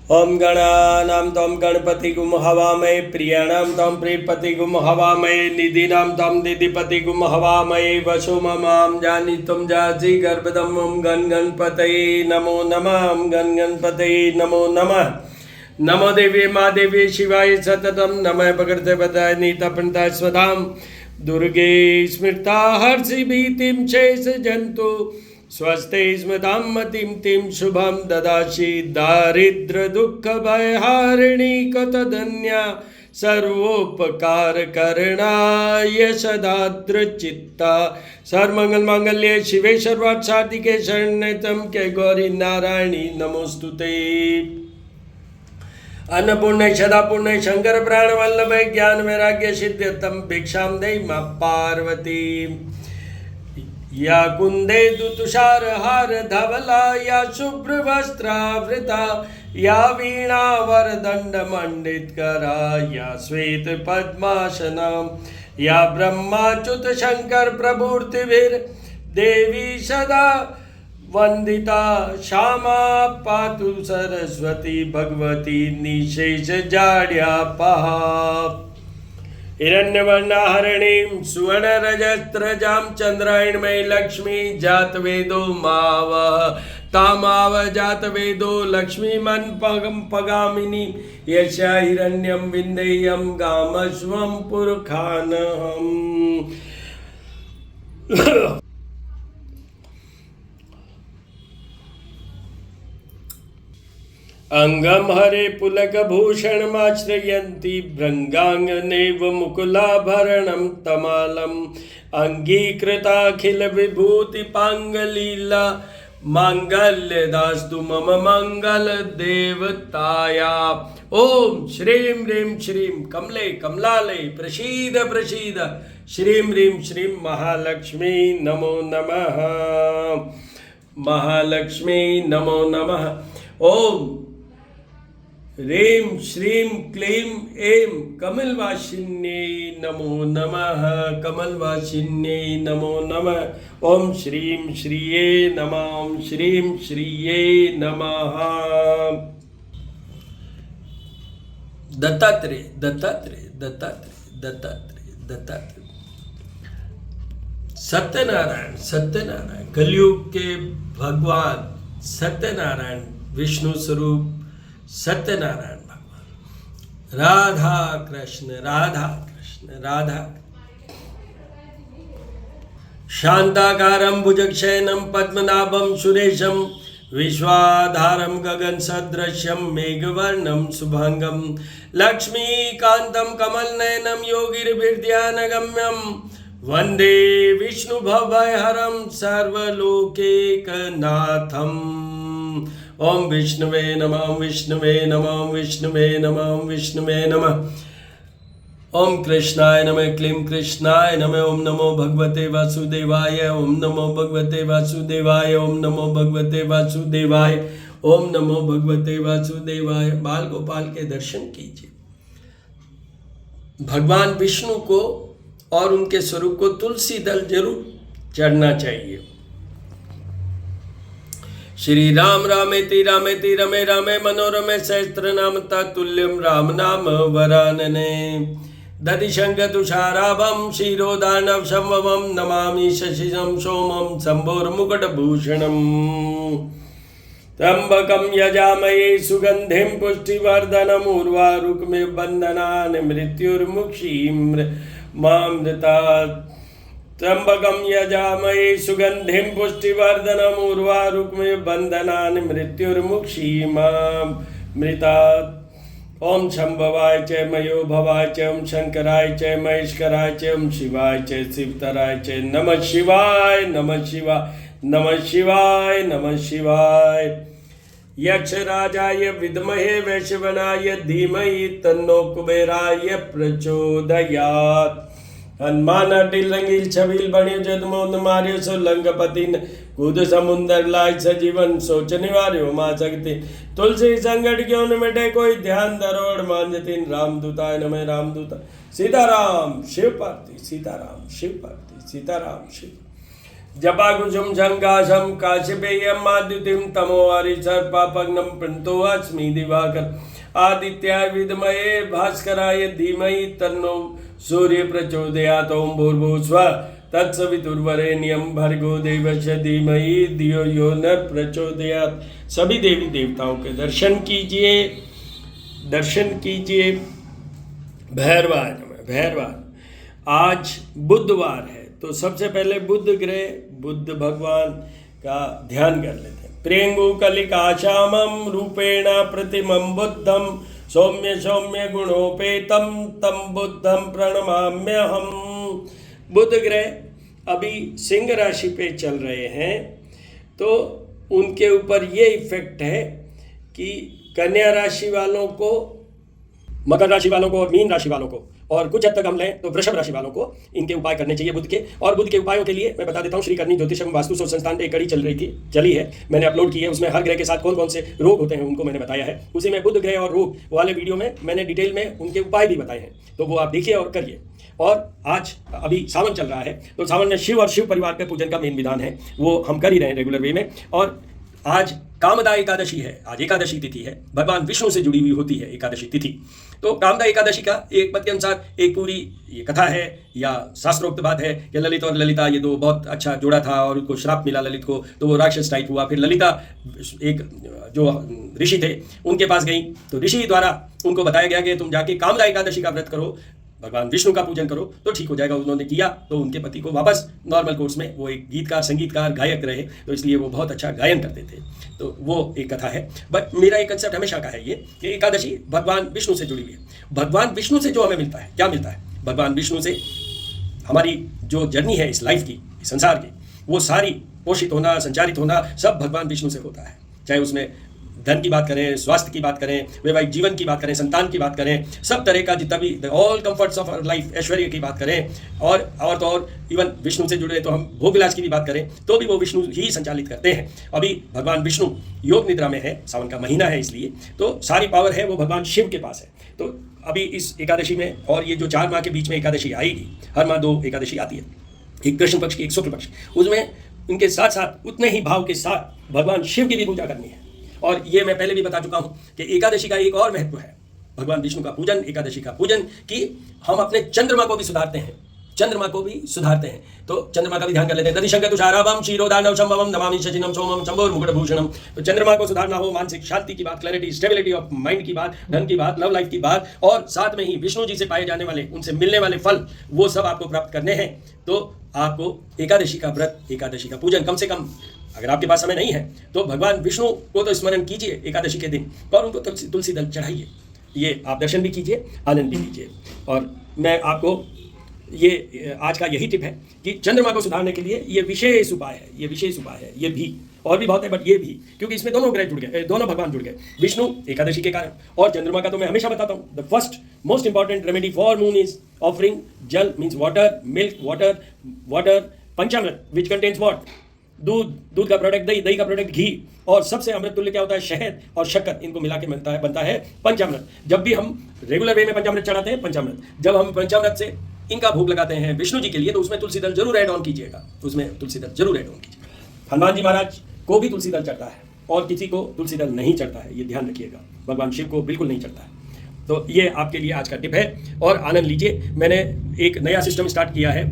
ओम गणानां त्वं गणपतिगुं हवामहे प्रियाणां त्वं प्रियपतिगुं हवामहे निधीनां त्वं निधिपतिगुं हवामहे वसुममां जानीतुं जासि गर्भदं ॐ गणपतये नमो नमः गणपतये नमो नमः। नमो देवी माँ देवी शिवाय सततम नमः भगवते पदाय नीतपन्ताय स्वधाम दुर्गे स्मृता हर्षि भीतिं शेष जंतु स्वस्ते स्मृतां मतिं तिं शुभं ददासि दारिद्र दुःख भयहारिणी कतधन्या सर्वोपकार करणाय सदाद्रचित्ता सर्वमंगल मांगल्ये शिवे सर्वार्थ साधिके शरण्ये त्र्यंबके गौरी नारायणी नमोस्तुते। अन्नपूर्ण सदापूर्ण शंकर प्राण वल्लभ ज्ञान वैराग्य सिद्ध्यर्थम भिक्षां देहि मां पार्वती। या कुंदे तुषार हार धवला या शुभ्र वस्त्रावृता या वीणा वरदंड मंडित करा या श्वेत पद्मासना या ब्रह्माच्युत शंकर प्रभूर्तिभिर देवी सदा वंदिता श्यामा पातु सरस्वती भगवती निशेष जाड्या पहा। हिरण्यवर्णाहरणीं सुवर्णरजस्रजां चंद्रायणमयी लक्ष्मी जातवेदो मावः तामाव जातवेदो लक्ष्मीमन्पगामिनी यस्या हिरण्यं विन्देयं गामस्वं पुरखानहम्। अंगम हरे पुलकभूषणमाश्रयन्ति भृङ्गाङ्गनेव मुकुलाभरणं तमालं अङ्गीकृताखिल विभूतिपाङ्गलीला माङ्गल्यदास्तु मम मंगल देवताया। ओम श्रीं ह्रीं श्रीं कमले कमलाले प्रसीद प्रसीद श्रीं ह्रीं श्रीं महालक्ष्मी नमो नमः महालक्ष्मी नमो नमः। ओम ह्रीं श्रीं क्लीं ऐं कमलवासिन्यै नमो नमः कमलवासिन्यै नमो नमः। ओम श्रीं श्रिये नमः ओम श्रीं श्रिये नमः। दत्तात्रेय दत्तात्रेय दत्तात्रेय दत्तात्रेय दत्तात्रेय सत्यनारायण सत्यनारायण कलयुग के भगवान सत्यनारायण विष्णु स्वरूप सत्यनारायण भगवान राधा कृष्ण राधा कृष्ण राधा। शांताकारं भुजगशयनं पद्मनाभं सुरेशं विश्वाधारं गगनसदृशं मेघवर्णं शुभांगं लक्ष्मीकान्तं कमलनयनं योगिर्भिर्ध्यानगम्यं वन्दे विष्णुभवभयहरं सर्वलोकैकनाथम्। ओम विष्णुवे नमः विष्णुवे नमः विष्णुवे नमः विष्णुवे नमः। ओम कृष्णाय नमः क्लीं कृष्णाय नमः। ओम नमो भगवते वासुदेवाय ओम नमो भगवते वासुदेवाय ओम नमो भगवते वासुदेवाय ओम नमो भगवते वासुदेवाय। बाल गोपाल के दर्शन कीजिए। भगवान विष्णु को और उनके स्वरूप को तुलसी दल जरूर चढ़ना चाहिए। श्री राम रामेति रामेति रमे रामे मनोरमे सहस्रनाम तत्तुल्यं राम नाम वरानने। दधिशंख तुषाराभं क्षीरोदार्णव संभवं नमामि शशिशं सोमं शम्भोर्मुकुटभूषणम्। त्र्यंबकं यजामहे सुगन्धिं पुष्टिवर्धनम् उर्वारुकमिव बन्धनानि मृत्युर्मुक्षीयमामृतात्। त्र्यंबकं यजामहे सुगन्धिं पुष्टिवर्धनम् उर्वारुकमिव बन्धनानि मृत्युर्मुक्षीयमामृतात्। ओम शंभवाय च मयो भवाय च ओम शंकराय च महेश्वराय च ओम शिवाय च शिवतराय च नमः शिवाय नमः शिवाय नमः शिवाय नमः शिवाय। यक्ष राजाय विद्महे वैश्वनाय धीमहि तन्नो कुबेराय प्रचोदयात्। हनुमान अटिल रंगील छबील बणियो जदमोद मार्यो सो लंगपति कूद समुंदर लाय सजीवन सोच निवार्यो मां जगति। तुलसी संगठ क्यों न मिटे कोई ध्यान दरोड़ मांजतीन रामदूताय नमः रामदूता। सीताराम शिव पार्वती सीताराम शिव पार्वती सीताराम शिव। जपाकुसुम संकाशम काश्यपेयम आदित्यम तमो हरिसर्पापग्नम प्रणतो अस्मि दिवाकर आदित्याय विद्महे भास्कराय धीमहि तन्नो सूर्य प्रचोदयात्। ओम भूर्भुवस्सुवः तत्सवितुर्वरेण्यं भर्गो देवस्य धीमहि धियो यो न प्रचोदयात्। सभी देवी देवताओं के दर्शन कीजिए, दर्शन कीजिए। भैरवाय नमः। भैरवाय। आज बुधवार है तो सबसे पहले बुध ग्रह, बुद्ध भगवान का ध्यान कर लेते हैं। प्रेंगुकलिकाश्यामं रूपेण प्रतिमं बुद्धं सौम्य सौम्य गुणोपेतम तम बुद्धं प्रणमाम्यहम्। बुध ग्रह अभी सिंह राशि पे चल रहे हैं तो उनके ऊपर ये इफेक्ट है कि कन्या राशि वालों को, मकर राशि वालों को और मीन राशि वालों को, और कुछ हद तक हम लें तो वृषभ राशि वालों को इनके उपाय करने चाहिए बुध के। और बुध के उपायों के लिए मैं बता देता हूँ, श्री करनी ज्योतिषम वास्तु शोध संस्थान पे एक कड़ी चली है, मैंने अपलोड की है। उसमें हर ग्रह के साथ कौन कौन से रोग होते हैं उनको मैंने बताया है। उसी में बुध ग्रह और रोग वाले वीडियो में मैंने डिटेल में उनके उपाय भी बताए हैं, तो वो आप देखिए और करिए। और आज अभी सावन चल रहा है तो सावन में शिव और शिव परिवार के पूजन का मेन विधान है, वो हम कर ही रहे हैं रेगुलर वे में। और आज कामदा एकादशी है, आज एकादशी तिथि है, भगवान विष्णु से जुड़ी हुई होती है एकादशी तिथि। तो कामदा एकादशी का एक पद के अनुसार एक पूरी ये कथा है या शास्त्रोक्त बात है कि ललित और ललिता ये दो बहुत अच्छा जोड़ा था और उनको श्राप मिला ललित को, तो वो राक्षस टाइप हुआ। फिर ललिता एक जो ऋषि थे उनके पास गई तो ऋषि द्वारा उनको बताया गया कि तुम जाके कामदा एकादशी का व्रत करो, भगवान विष्णु का पूजन करो तो ठीक हो जाएगा। उन्होंने किया तो उनके पति को वापस नॉर्मल कोर्स में, वो एक गीतकार संगीतकार गायक रहे तो इसलिए वो बहुत अच्छा गायन करते थे, तो वो एक कथा है। बट मेरा एक कंसेप्ट हमेशा का है ये कि एकादशी भगवान विष्णु से जुड़ी हुई है। भगवान विष्णु से जो हमें मिलता है, क्या मिलता है? भगवान विष्णु से हमारी जो जर्नी है इस लाइफ की, इस संसार की, वो सारी पोषित होना, संचारित होना सब भगवान विष्णु से होता है। चाहे उसमें धन की बात करें, स्वास्थ्य की बात करें, वैवाहिक जीवन की बात करें, संतान की बात करें, सब तरह का जितना भी ऑल कंफर्ट्स ऑफ लाइफ, ऐश्वर्य की बात करें, और तो और इवन विष्णु से जुड़े तो हम भोग विलास की भी बात करें तो भी वो विष्णु ही संचालित करते हैं। अभी भगवान विष्णु योग निद्रा में है, सावन का महीना है इसलिए, तो सारी पावर है वो भगवान शिव के पास है। तो अभी इस एकादशी में, और ये जो 4 माह के बीच में एकादशी आएगी, हर माह 2 एकादशी आती है, एक कृष्ण पक्ष की, एक शुक्ल पक्ष, उसमें उनके साथ साथ उतने ही भाव के साथ भगवान शिव की भी पूजा करनी है। और ये मैं पहले भी बता चुका हूं कि एकादशी का एक और महत्व है, भगवान विष्णु का पूजन, एकादशी का पूजन, कि हम अपने चंद्रमा को भी सुधारते हैं, चंद्रमा को भी सुधारते हैं। तो चंद्रमा का भी ध्यान कर लेते हैं। दधिशंकर तुषाराभम क्षीरोदानव संभवम नमामि शचिनम सोमम शंभोर मुकुटभूषणम। तो चंद्रमा को सुधारना हो, मानसिक शांति की बात, क्लैरिटी, स्टेबिलिटी ऑफ माइंड की बात, धन की बात, लव लाइफ की बात, और साथ में ही विष्णु जी से पाए जाने वाले, उनसे मिलने वाले फल, वो सब आपको प्राप्त करने हैं। तो आपको एकादशी का व्रत, एकादशी का पूजन, कम से कम अगर आपके पास समय नहीं है तो भगवान विष्णु को तो स्मरण कीजिए एकादशी के दिन, और उनको तुलसी दल चढ़ाइए। ये आप दर्शन भी कीजिए, आनंद भी लीजिए। और मैं आपको ये आज का यही टिप है कि चंद्रमा को सुधारने के लिए ये विशेष उपाय है, ये विशेष उपाय है। ये भी और भी बहुत है, बट ये भी, क्योंकि इसमें दोनों ग्रह जुड़ गए, दोनों भगवान जुड़ गए, विष्णु एकादशी के कारण, और चंद्रमा का तो मैं हमेशा बताता हूँ, the first most important remedy for moon is offering jal, means water, milk, water, panchamrit which contains what, दूध का प्रोडक्ट दही, दही का प्रोडक्ट घी, और सबसे अमृत तुल्य क्या होता है? शहद और शक्कर, इनको मिला के बनता है पंचामृत। जब भी हम रेगुलर वे में पंचामृत चढ़ाते हैं, पंचामृत, जब हम पंचामृत से इनका भोग लगाते हैं विष्णु जी के लिए, तो उसमें तुलसी दल जरूर ऐड ऑन कीजिएगा, उसमें तुलसी दल जरूर ऐड ऑन कीजिएगा। हनुमान जी महाराज को भी तुलसी दल चढ़ता है और किसी को तुलसी दल नहीं चढ़ता है, ये ध्यान रखिएगा। भगवान शिव को बिल्कुल नहीं चढ़ता है। तो ये आपके लिए आज का टिप है, और आनंद लीजिए। मैंने एक नया सिस्टम स्टार्ट किया है,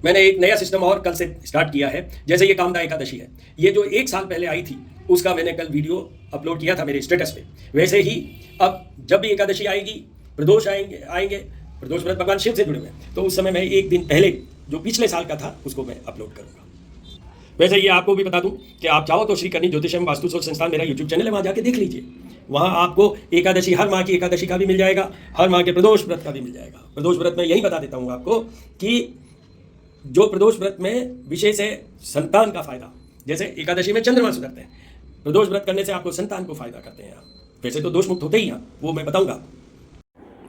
मैंने एक नया सिस्टम और कल से स्टार्ट किया है। जैसे ये कामदा एकादशी है, ये जो 1 साल पहले आई थी, उसका मैंने कल वीडियो अपलोड किया था मेरे स्टेटस पे। वैसे ही अब जब भी एकादशी आएगी, प्रदोष आएंगे, प्रदोष व्रत भगवान शिव से जुड़े हुए, तो उस समय मैं 1 दिन पहले जो पिछले साल का था उसको मैं अपलोड करूँगा। वैसे ये आपको भी बता दूं कि आप चाहो तो श्री करनी ज्योतिषम वास्तु शोध संस्थान मेरा यूट्यूब चैनल है, वहाँ जाके देख लीजिए। वहाँ आपको एकादशी, हर माह की एकादशी का भी मिल जाएगा, हर माह के प्रदोष व्रत का भी मिल जाएगा। प्रदोष व्रत में यही बता देता हूँ आपको कि जो प्रदोष व्रत में विशेष है संतान का फायदा, जैसे एकादशी में चंद्रमा सुधरते हैं, प्रदोष व्रत करने से आपको संतान को फायदा करते हैं। वैसे तो दोष मुक्त होते ही हैं, वो मैं बताऊंगा।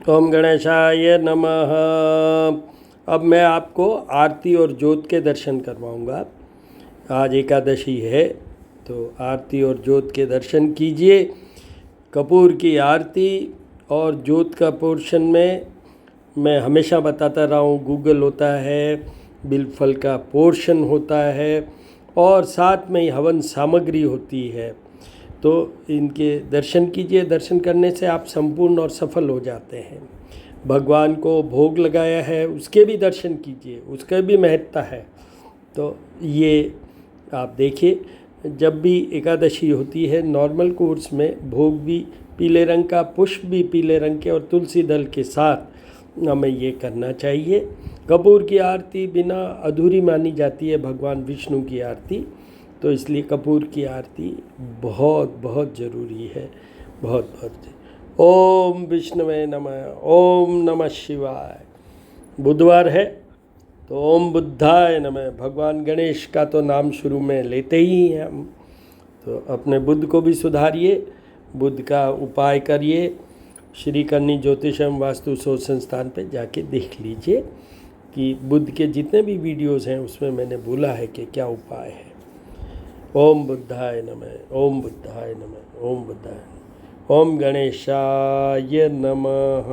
ओम गणेशाय नमः। अब मैं आपको आरती और ज्योत के दर्शन करवाऊंगा। आज एकादशी है तो आरती और ज्योत के दर्शन कीजिए। कपूर की आरती और ज्योत का पोर्शन में मैं हमेशा बताता रहा हूँ, गूगल होता है, बिलफल का पोर्शन होता है और साथ में ही हवन सामग्री होती है। तो इनके दर्शन कीजिए, दर्शन करने से आप संपूर्ण और सफल हो जाते हैं। भगवान को भोग लगाया है उसके भी दर्शन कीजिए, उसका भी महत्ता है। तो ये आप देखिए, जब भी एकादशी होती है नॉर्मल कोर्स में भोग भी पीले रंग का, पुष्प भी पीले रंग के और तुलसी दल के साथ हमें ये करना चाहिए। कपूर की आरती बिना अधूरी मानी जाती है, भगवान विष्णु की आरती, तो इसलिए कपूर की आरती बहुत बहुत ज़रूरी है, बहुत बहुत। ओम विष्णुवे नमः, ओम नमः शिवाय। बुधवार है तो ओम बुद्धाय नमः। भगवान गणेश का तो नाम शुरू में लेते ही हैं हम, तो अपने बुद्ध को भी सुधारिए, बुद्ध का उपाय करिए। श्री करनी ज्योतिषम वास्तु शोध संस्थान पे जाके देख लीजिए कि बुद्ध के जितने भी वीडियोस हैं उसमें मैंने बोला है कि क्या उपाय है। ओम बुद्धाय नमः, ओम बुद्धाय नमः, ओम बुद्धाय नमः। ओम गणेशाय नमः।